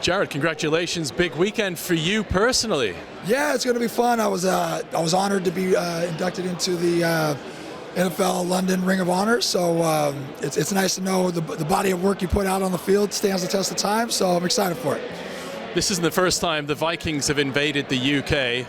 Jared, congratulations. Big weekend for you personally. Yeah, it's going to be fun. I was honored to be inducted into the NFL London Ring of Honor. So it's nice to know the body of work you put out on the field stands the test of time. So I'm excited for it. This isn't the first time the Vikings have invaded the UK,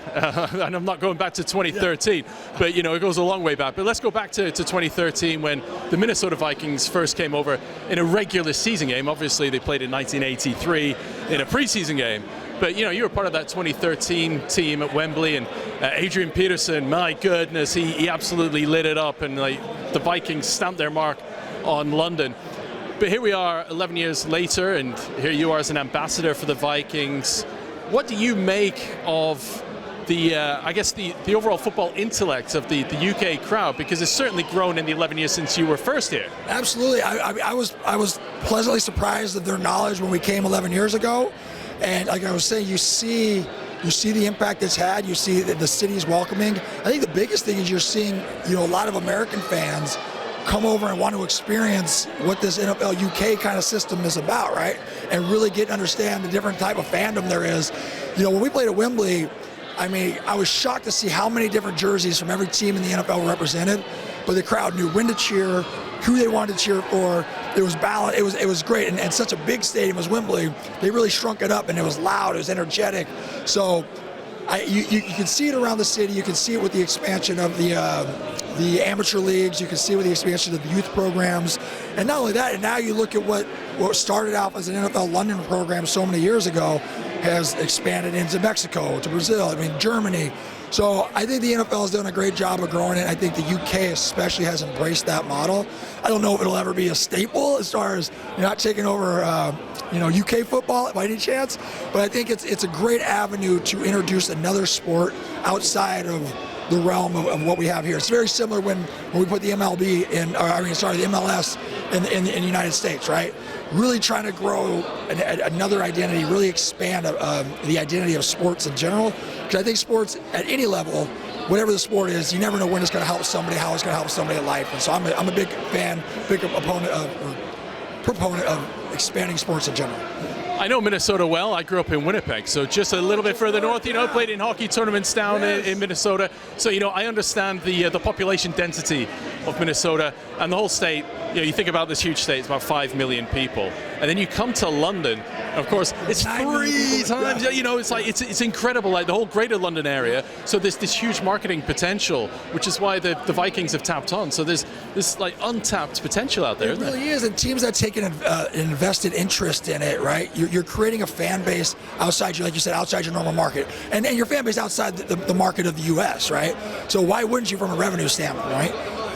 and I'm not going back to 2013, but it goes a long way back. But let's go back to 2013 when the Minnesota Vikings first came over in a regular season game. Obviously, they played in 1983 in a preseason game. But you were part of that 2013 team at Wembley, and Adrian Peterson, my goodness, he absolutely lit it up, and the Vikings stamped their mark on London. But here we are 11 years later, and here you are as an ambassador for the Vikings. What do you make of the overall football intellect of the UK crowd? Because it's certainly grown in the 11 years since you were first here. Absolutely. I was pleasantly surprised of their knowledge when we came 11 years ago. And like I was saying, you see the impact it's had. You see that the city's welcoming. I think the biggest thing is you're seeing a lot of American fans come over and want to experience what this NFL UK kind of system is about, right? And really get to understand the different type of fandom there is. When we played at Wembley, I was shocked to see how many different jerseys from every team in the NFL were represented, but the crowd knew when to cheer, who they wanted to cheer for. It was balanced. It was great, and such a big stadium as Wembley, they really shrunk it up, and it was loud, it was energetic. So you can see it around the city. You can see it with the expansion of the amateur leagues. You can see it with the expansion of the youth programs. And not only that, and now you look at what started out as an NFL London program so many years ago has expanded into Mexico, to Brazil, Germany. So I think the NFL has done a great job of growing it. I think the UK especially has embraced that model. I don't know if it'll ever be a staple as far as not taking over UK football by any chance, but I think it's a great avenue to introduce another sport outside of the realm of what we have here. It's very similar when we put the MLS in the United States, right? Really trying to grow another identity, really expand the identity of sports in general. Because I think sports at any level, whatever the sport is, you never know when it's going to help somebody, how it's going to help somebody in life. And so I'm a big fan, proponent of expanding sports in general. I know Minnesota well. I grew up in Winnipeg, so just a little bit further north. Played in hockey tournaments down in Minnesota. So I understand the population density of Minnesota and the whole state. You think about this huge state; it's about 5 million people, and then you come to London. Of course, it's 3 times. It's incredible. Like the whole Greater London area. So there's this huge marketing potential, which is why the Vikings have tapped on. So there's this untapped potential out there. It really is, and teams that take an invested interest in it, right? You're creating a fan base outside, like you said, outside your normal market, and your fan base outside the market of the U.S., right? So why wouldn't you from a revenue standpoint, right?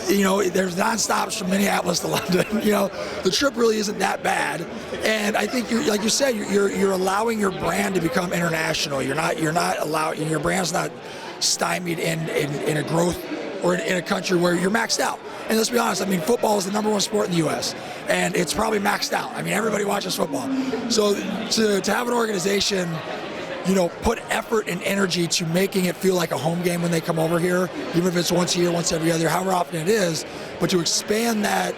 There's nonstops from Minneapolis to London. The trip really isn't that bad, and I think like you said, you're allowing your brand to become international. You're not allowing your brand's not stymied in a growth or in a country where you're maxed out. And let's be honest, football is the #1 sport in the U.S., and it's probably maxed out. Everybody watches football. So to have an organization, put effort and energy to making it feel like a home game when they come over here, even if it's once a year, once every other, however often it is, but to expand that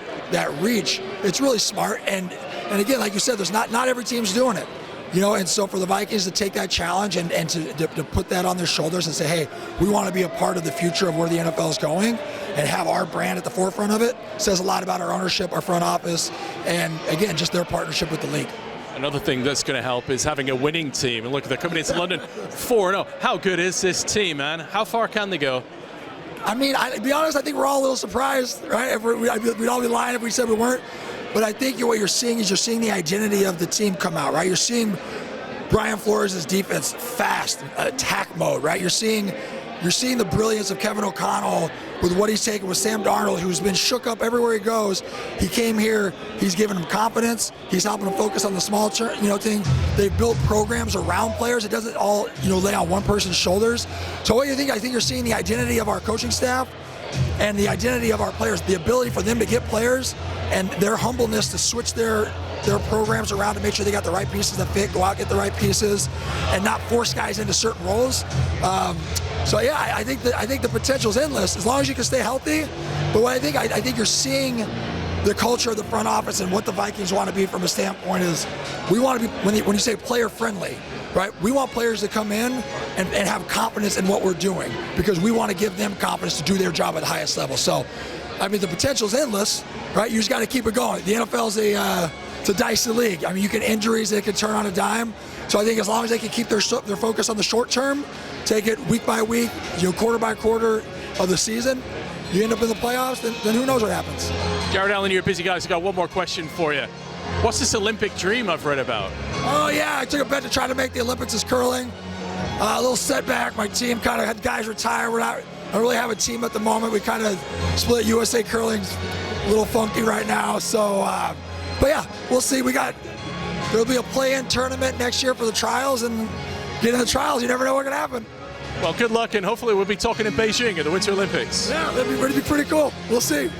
reach, it's really smart. And again, like you said, there's not every team's doing it. And so for the Vikings to take that challenge and to put that on their shoulders and say, hey, we want to be a part of the future of where the NFL is going and have our brand at the forefront of it, says a lot about our ownership, our front office, and again, just their partnership with the league. Another thing that's going to help is having a winning team. And look, they're coming into London 4-0. How good is this team, man? How far can they go? To be honest, I think we're all a little surprised, right? We'd all be lying if we said we weren't. But I think what you're seeing is the identity of the team come out, right? You're seeing Brian Flores' defense fast, attack mode, right? You're seeing the brilliance of Kevin O'Connell with what he's taken with Sam Darnold, who's been shook up everywhere he goes. He came here, he's given him confidence, he's helping him focus on the small thing. They've built programs around players. It doesn't all lay on one person's shoulders. So what do you think? I think you're seeing the identity of our coaching staff and the identity of our players, the ability for them to get players and their humbleness to switch their programs around to make sure they got the right pieces that fit, go out, get the right pieces, and not force guys into certain roles. I think the potential is endless as long as you can stay healthy. But what I think you're seeing the culture of the front office and what the Vikings want to be from a standpoint is we want to be, when you say player friendly, right? We want players to come in and have confidence in what we're doing because we want to give them confidence to do their job at the highest level. So, I mean, the potential's endless, right? You just got to keep it going. The NFL's it's a dicey league. I mean, you get injuries, they can turn on a dime. So I think as long as they can keep their focus on the short term, take it week by week, quarter by quarter of the season, you end up in the playoffs, then who knows what happens. Jared Allen, you're a busy guy, so I got one more question for you. What's this Olympic dream I've read about? Oh, yeah, I took a bet to try to make the Olympics as curling. A little setback. My team kind of had guys retire. I don't really have a team at the moment. We kind of split. USA Curling's a little funky right now. So, but yeah, we'll see. There'll be a play-in tournament next year for the trials, and get in the trials, you never know what's going to happen. Well, good luck, and hopefully we'll be talking in Beijing at the Winter Olympics. Yeah, that'd be pretty cool. We'll see.